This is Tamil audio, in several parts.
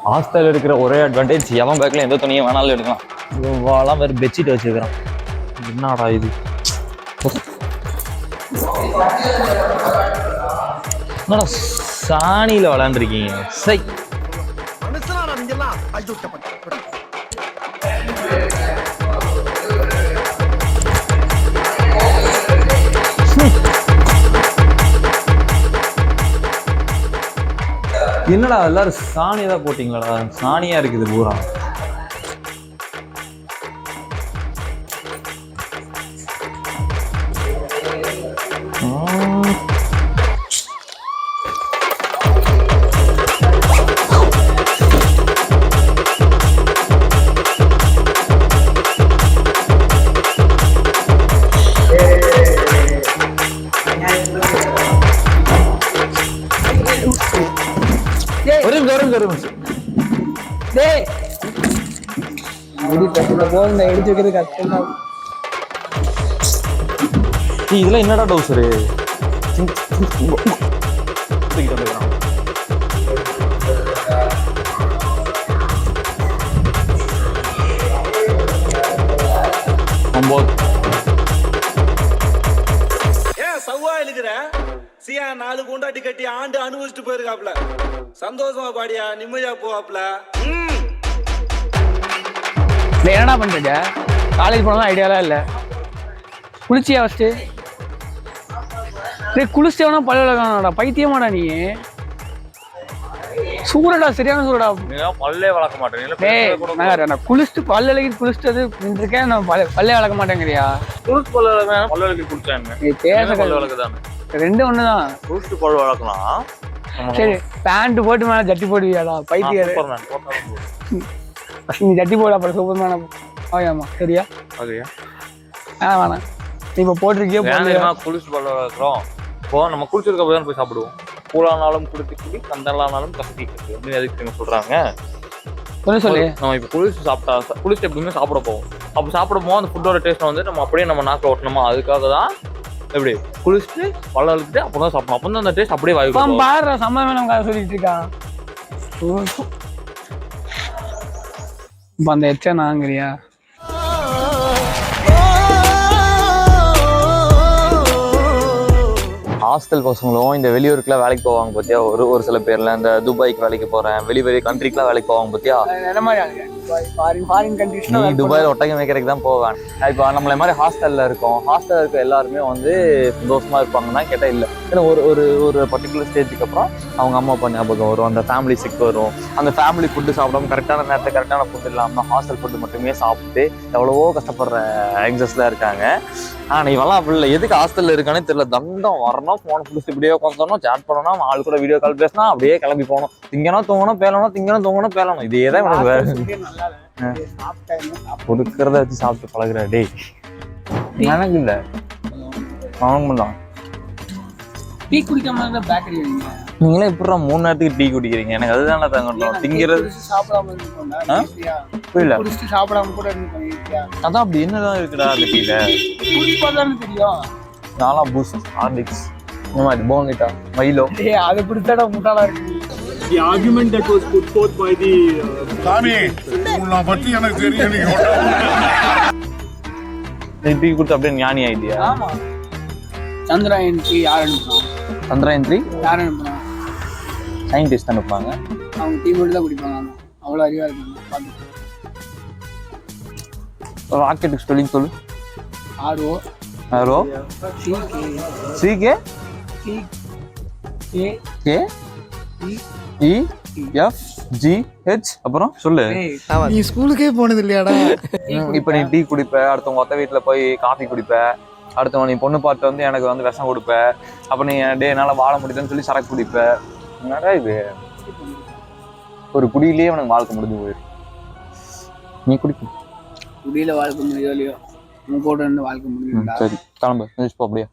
ஹாஸ்டல் இருக்கிற ஒரே அட்வான்டேஜ் எவன் பேக்கில் எந்த துணியும் வேணாலும் எடுக்கலாம். இவாலாம் வேறு பெட்ஷீட் வச்சுருக்கிறான். என்னடா இது? என்னடா சாணியில் விளாண்டுருக்கீங்க? சை என்னடா எல்லாரும் சாணியை தான் போட்டிங்களா? சாணியா இருக்குது பூரா. இதெல்லாம் என்னடா டவுசரு? சவ்வா இருக்கிற சியா 4 கூண்டாட்டி கட்டி ஆண்டு அனுபவிச்சுட்டு போயிருக்காப்ல. சந்தோஷமா பாடியா நிம்மதியா போவாப்ல. என்னடா பண்றீங்க? காலேஜ் போனதான் ஐடியாலாம் இல்லை. குளிச்சியா ஃபஸ்ட்டு? குளிச்சிட்டவனா பல்ல விளக்கானடா, பைத்தியமாடா நீ. சூடா சரியான சூடா. பல்லே வளர்க்க மாட்டேன். குளிச்சுட்டு பல்ல விளக்கி குளிச்சுட்டு நின்றுருக்கேன். நான் பல்லே வளர்க்க மாட்டேங்கிறியா? குளிச்சு பல்ல விளக்கி குளிச்சேன். ரெண்டும் ஒண்ணுதான். குளிச்சுட்டு பல் வளர்க்கலாம். சரி பேண்ட் போட்டு மேல ஜட்டி போடுவியாடா பைத்தியாரு? நீ ஜட்டி போட அப்புறம் சூப்பர்மேன ஆமா சரியா? வேணாம் நீ இப்போ போட்டிருக்கியா? குளிச்சுட்டு பல் வளர்க்குறோம். இப்போ நம்ம குளிச்சதுக்கு அப்புறம் போய் சாப்பிடுவோம். கூழானாலும் குளித்து குடி, கந்தலானாலும் கசக்கி கட்டு அப்படின்னு எதுக்கு சொல்றாங்க? சொல்லு. நம்ம இப்போ குளிச்சு சாப்பிட்டா குளிச்சுட்டு எப்படியுமே சாப்பிட போவோம். அப்போ சாப்பிட போவோம் அந்த ஃபுட்டோட டேஸ்ட் வந்து நம்ம அப்படியே நம்ம நாக்கில் ஓட்டணுமா? அதுக்காக தான் எப்படி குளிச்சுட்டு பல்ல வளர்த்துட்டு அப்புறம் தான் சாப்பிடணும். அப்போ தான் அந்த டேஸ்ட் அப்படியே வாய்ப்பு. பாரு சம்பளம் சொல்லிட்டு இருக்கான். இப்போ அந்த எச்ச நாங்கிறியா? ஹாஸ்டல் பசங்களும் இந்த வெளியூருக்குலாம் வேலைக்கு போவாங்க பார்த்தியா? ஒரு சில பேர்ல இந்த துபாய்க்கு வேலைக்கு போறேன், வெளி கண்ட்ரிக்குலாம் வேலைக்கு போவாங்க பார்த்தியா? நீ துபாயில் ஒட்டகம் மேய்க்கிறதுக்கு தான் போவேன். இப்போ நம்மள மாதிரி ஹாஸ்டல்ல இருக்கோம். ஹாஸ்டல்ல இருக்க எல்லாருமே வந்து சந்தோஷமா இருப்பாங்கன்னா கேட்டா இல்லை. ஏன்னா ஒரு பர்டிகுலர் ஸ்டேஜுக்கு அப்புறம் அவங்க அம்மா அப்பா ஞாபகம் வரும், அந்த ஃபேமிலி சிக் வரும். அந்த ஃபேமிலி ஃபுட்டு சாப்பிடாம கரெக்டான நேரத்தை கரெக்டான ஃபுட் இல்லாமல் ஹாஸ்டல் ஃபுட்டு மட்டுமே சாப்பிட்டு எவ்வளவோ கஷ்டப்படுற யங்ஸ்டர்ஸ்லாம் இருக்காங்க. ஆனால் இவெல்லாம் அப்படி இல்லை. எதுக்கு ஹாஸ்டல்ல இருக்கானே தெரியல. தண்டம் வரணும், ஃபோனை பிடிச்சி இப்படியே உட்காந்தோம், சேட் பண்ணணும், ஆள் கூட வீடியோ கால் பேசினா அப்படியே கிளம்பி போகணும். திங்கணும் தூங்கணும் பேலணும், திங்கணும் தூங்கணும் பேலணும். இதே தான் எனக்கு வேற. கொடுக்கறத வச்சு சாப்பிட்டு பழகுற டே எனக்கு இல்லை. அவங்க தான் டீ குடிக்காம பேக்கரி நீங்களே எப்படா 3 நேரத்துக்கு டீ குடிக்கிறீங்க? எனக்கு அதுதான் தங்கட்டும். திங்கிறது புரியல. சாப்பிடாம கூட அதான் அப்படி என்னதான் இருக்குடா அந்த டீல? தெரியும். நான்லாம் பூஸ்ட், ஹார்லிக்ஸ், இந்த மாதிரி போன்விட்டா, மைலோ. அதை பிடிச்சாடா முட்டாளா இருக்கு. The argument that was put forth by the பத்தி எனக்கு தெரியும். நீ டீ குடிச்சு அப்படியே ஞானி ஐடியா? ஆமா. சந்திராயன் 3 யார் அனுப்புறாங்க? சந்திராயன் 3 யார் அனுப்புறாங்க? சயின்டிஸ்ட் அனுப்புவாங்க. அவங்க டீ மட்டும் தான் குடிப்பாங்க. அவ்வளோ அறிவா இருக்காங்க. ராக்கெட்டுக்கு ஸ்பெல்லிங் சொல்லு. ஆர்ஓ ஆர்ஓ சிகே கே EFGH அப்புறம் சொல்லு. நீ ஸ்கூலுக்கே போனது இல்லையாடா? இப்போ நீ டீ குடிப்ப, அடுத்தவங்க ஒத்த வீட்டில் போய் காஃபி குடிப்ப, அடுத்தவங்க நீ பொண்ணு பார்த்து வந்து எனக்கு வந்து விஷம் கொடுப்ப, அப்போ நீ டே என்னால் வாழ முடியுதுன்னு சொல்லி சரக்கு குடிப்ப. என்னடா இது? ஒரு குடியிலேயே உனக்கு வாழ்க்கை முடிஞ்சு போயிடும். நீ குடிக்க குடியில வாழ்க்கை முடியோ இல்லையோ, உன் கூட இருந்து வாழ்க்கை முடியும். சரி கிளம்பு நினைச்சுப்போ. அப்படியே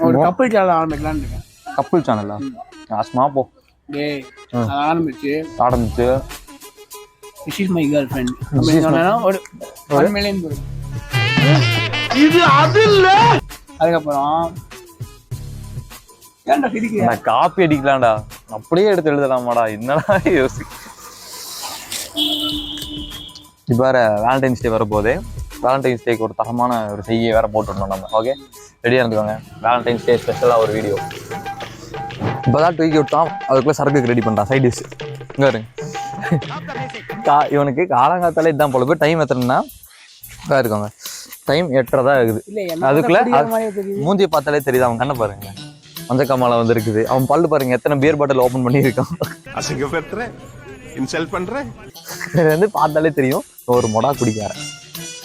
ஒரு கப்பல் சேனல் ஆரம்பிக்கலான்னு இருக்கேன். கப்பல் சேனலா? ஆஸ்மா போ. ஆரம்பிச்சு This is my girlfriend அப்படின்னு சொன்னா ஒரு 1 million போடும். இது அது இல்ல. அதுக்கப்புறம் ஏன்டா சிரிக்கிற? நான் காப்பி அடிக்கலாம்டா. அப்படியே எடுத்து எழுதலாமாடா, என்னடா யோசி. இப்போ வேற வேலண்டைன்ஸ் டே வரப்போகுது. வேலண்டைன்ஸ் டேக்கு ஒரு தரமான ஒரு செய்தியை வேற போட்டுருந்தோம் நம்ம. ஓகே, ரெடியாக இருந்துக்கோங்க. வேலண்டைன்ஸ் டே ஸ்பெஷலாக ஒரு வீடியோ. இப்போதான் தூக்கி விட்டான், அதுக்குள்ளே சரக்குக்கு ரெடி பண்ணுறான் சைட் டிஷ். இங்கே இருங்க, இவனுக்கு காலங்காத்தாலே இதுதான் போல. போய் டைம் எத்தனைன்னா இருக்காங்க, டைம் 8:30 தான் இருக்குது. அதுக்குள்ள மூஞ்சியை பார்த்தாலே தெரியுது. அவன் கண்ணை பாருங்க, மஞ்சள் காமால வந்து இருக்குது. அவன் பல்லு பாருங்க, எத்தனை பியர் பாட்டில் ஓப்பன் பண்ணியிருக்கான். அசிங்கப்படுத்துறேன், இன்சல்ட் பண்றேன். இது வந்து பார்த்தாலே தெரியும் ஒரு மொடா குடிக்கார.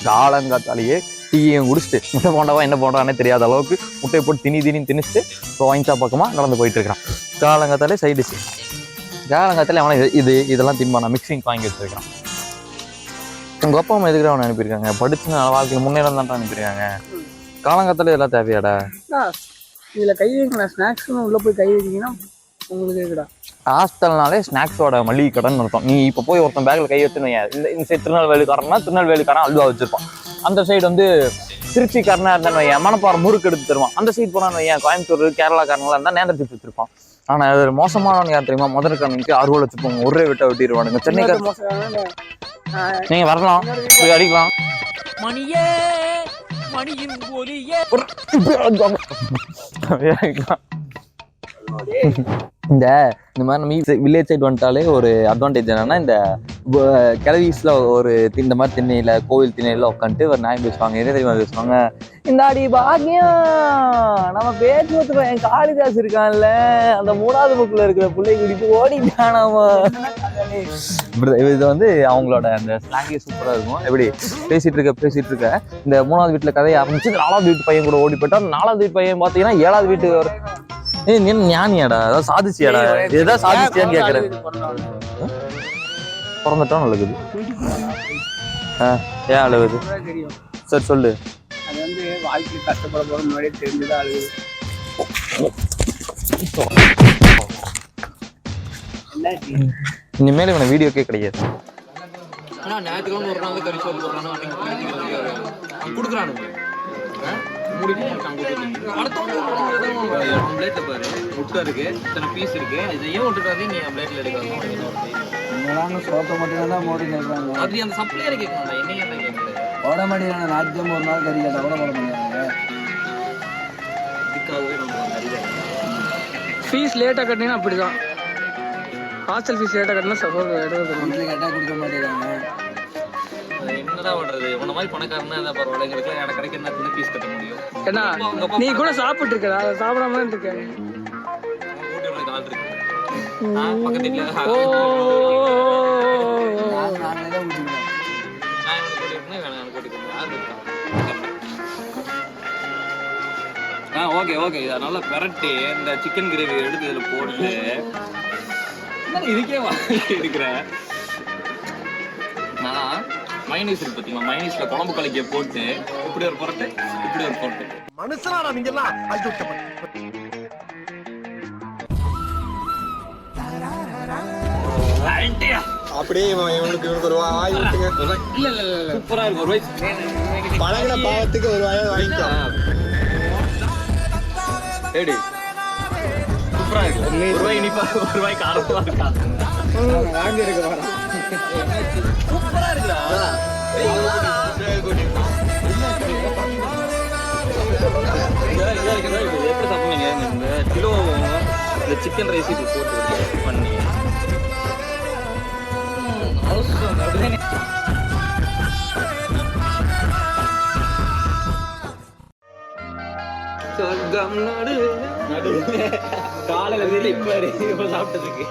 காலங்காத்தாலேயே டீயையும் குடிச்சிட்டு முட்டை போண்டாவா என்ன போண்டானே தெரியாத அளவுக்கு முட்டையை போட்டு திணிச்சுட்டு இப்போ வாங்கிச்சா பக்கமாக நடந்து போயிட்டு இருக்கிறான். காலங்காத்தாலே சைட் டிஷ். காலங்காத்தாலே அவனை இதெல்லாம் தின்பானா மிக்சிங் வாங்கி வச்சிருக்கான். உங்கள் அப்பா அம்மா எதுக்கு அவனை அனுப்பியிருக்காங்க? படிச்சு வாழ்க்கையில் முன்னேறம் தான் அனுப்பியிருக்காங்க. காலங்காத்தாலே இதெல்லாம் தேவையாடா? இதில் கை வைக்கணும், ஸ்நாக்ஸ்னு உள்ளே போய் கை வைக்கிங்கன்னா உங்களுக்கு இருக்குடா. ஹாஸ்டல்னாலே ஸ்நாக்ஸோட மளிகை கடைன்னு அர்த்தம். நீ இப்போ போய் ஒருத்தன் பேக்கில் கை வச்சுன்னு இந்த சைடு திருநெல்வேலிக்காரன்னா திருநெல்வேலிக்காரன் அல்வா வச்சிருப்பான். அந்த சைடு வந்து திருச்சிக்காரனா இருந்தான்னு வையன் மணப்பாறை முறுக்கு எடுத்து தருவான். அந்த சைடு போனான்னு வையன் கோயம்புத்தூர் கேரளாக்காரங்களாம் இருந்தால் நேந்திர சிப்ஸ் வச்சிருப்பான். ஆனால் அது மோசமானவன் யார் தெரியுமா? மதுரைக்காரனுக்கு அறுவலை வச்சுப்போங்க, ஒரே விட்ட வெட்டிடுவானுங்க. சென்னைக்கார நீங்க வரலாம், போய் அடிக்கலாம். இந்த மாதிரி நம்ம வில்லேஜ் சைடு வந்துட்டாலே ஒரு அட்வான்டேஜ் என்னன்னா, இந்த கிளவிஸ்ல ஒரு இந்த மாதிரி திண்ணையில கோவில் திண்ணையில உட்காந்துட்டு ஒரு நாய் பேசுவாங்க. எதே தெரியுமா பேசுவாங்க? இந்த அடி பாக்கியம் நம்ம பேசுவது என் காளிதாஸ் இருக்கான்ல, அந்த 3வது புக்குல இருக்கிற பிள்ளை குடித்து ஓடிட்டானாமா. இது வந்து அவங்களோட அந்த ஸ்லாங்கே சூப்பரா இருக்கும். எப்படி பேசிட்டு இருக்க இந்த 3வது வீட்டுல கதையை ஆரம்பிச்சு 4வது வீட்டு பையன் கூட ஓடி போயிட்டா, 4வது வீட்டு பையன் பாத்தீங்கன்னா 7வது வீட்டுக்கு நீ ஞானியாடா, அதாவது சாதிச்சியாடா, இதுதான் சாதிச்சியான்னு கேட்கறேன். பிறந்துட்டா நல்லது. ஏன் அழுகுது? சரி சொல்லு. அது வந்து வாழ்க்கையில் கஷ்டப்பட போற முன்னாடியே தெரிஞ்சுதான் அழுகுது. இனிமேல் இவனை வீடியோக்கே கிடையாது. ஞாயிற்றுக்கிழமை ஒரு நாள் கறி சோறு கொடுக்குறானு பிளேட்ல பாரு, முட்டை இருக்கு, இத்தனை பீஸ் இருக்கு. இதை ஏன் விட்டுட்டு நீ பிளேட்ல எடுக்க சோத்தை மட்டும் தான் மோடி கேட்கறாங்க. அப்படி அந்த சப்ளையரை கேட்கணும்டா, என்னையே தான் கேட்கறது. போட மாட்டேங்கிறாங்க. ஞாயிற்றுக்கிழமை ஒரு நாள் கறி கேட்டா கூட போட மாட்டேங்கிறாங்க. இதுக்காகவே நம்ம கறி ஃபீஸ் லேட்டாக கட்டினீங்கன்னா அப்படிதான். ஹாஸ்டல் ஃபீஸ் லேட்டாக கட்டினா வீட்டில் கேட்டால் கொடுக்க மாட்டேங்கிறாங்க. என்னடா பண்றது? உன்ன மாதிரி பணக்காரனா இருந்தா பரவாயில்ல, எங்களுக்குலாம் எனக்கு கிடைக்க என்ன ஃபீஸ் கட்ட முடியும்? ஏன்னா நீ கூட சாப்பிட்டு இருக்க, அதை சாப்பிடாம இருக்கேன். ஆள் இருக்கு பக்கத்து வீட்டுல. ஓகே ஓகே, இதை நல்லா பெரட்டி இந்த சிக்கன் கிரேவி எடுத்து இதில் போட்டு இதுக்கே இருக்கிறேன். நான் மைனீஸ் இருக்கு பார்த்தீங்களா, மைனீஸ்ல குழம்பு கலக்கிய போட்டு இப்படி ஒரு பொருட்டு இப்படி ஒரு பொருட்டு. மனுஷனா நீங்க எல்லாம் அப்படியே இவனுக்கு ஒரு வாய் விட்டுங்க. இல்ல இல்ல இல்ல சூப்பரா இருக்கு. ஒரு வாய் பழகின பாவத்துக்கு ஒரு வாயை வாங்கிக்கோ. ஏடி சூப்பரா இருக்கு. ஒரு வாய் இனிப்பா, ஒரு வாய் காரமா இருக்கா. வாங்கி இருக்க சூப்பரா இருக்குடா. எப்படி சாப்பிடுவீங்க? இந்த கிலோ இந்த சிக்கன் ரைஸ் இது போட்டு பண்ணி காலையில சாப்பிட்டதுக்கு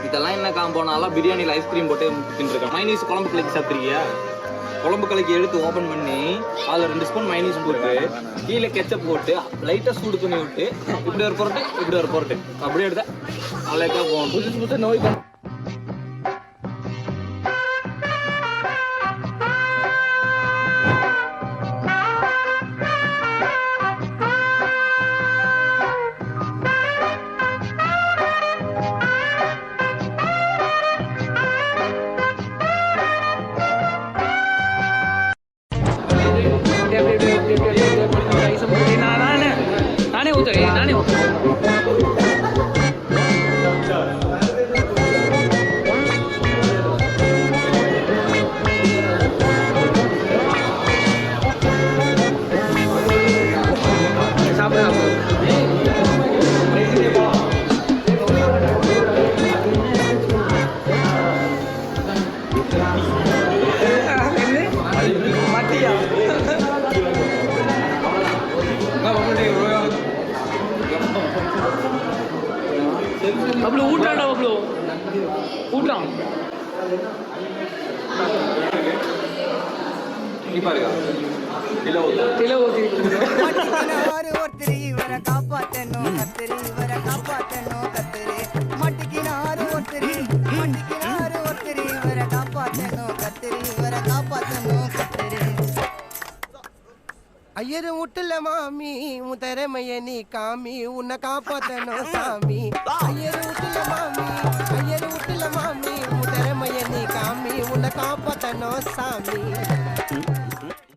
இதெல்லாம் என்ன காம்போனாலும் பிரியாணியில் ஐஸ்கிரீம் போட்டு தின்னுருக்கேன். மைனீஸ் குழம்பு கலக்கி சாப்பிட்ருக்கியா? குழம்பு கலக்கி எடுத்து ஓப்பன் பண்ணி அதில் 2 ஸ்பூன் மைனீஸ் போட்டு கீழே கெச்சப் போட்டு லைட்டாக சூடு பண்ணி விட்டு இப்படி ஒரு பொருட்டு இப்படி ஒரு பொருட்டு அப்படியே எடுத்தேன். அழகா போகும். புதுசு புதுசு நோய் நானே ஊத்துறேன். பப்ளு ஊட்டாடா பப்ளு ஊட்டான் நீ பாருங்க இல்ல ஊத்தி ஒருத்தர் இவரை காப்பாத்தணும் கத்திரி இவரை காப்பாத்தணும் கத்திரி மட்டிக்கினாரு ஒருத்தர் இவரை காப்பாத்தணும் கத்திரி இவரை காப்பாத்தணும் கத்திரி ஐயரு விட்டுல மாமி உன் திறமைய நீ காமி உன்னை காப்பாத்தணும் சாமி ஐயரு விட்டுல மாமி உன் திறமைய நீ காமி உன்னை காப்பாத்தணும் சாமி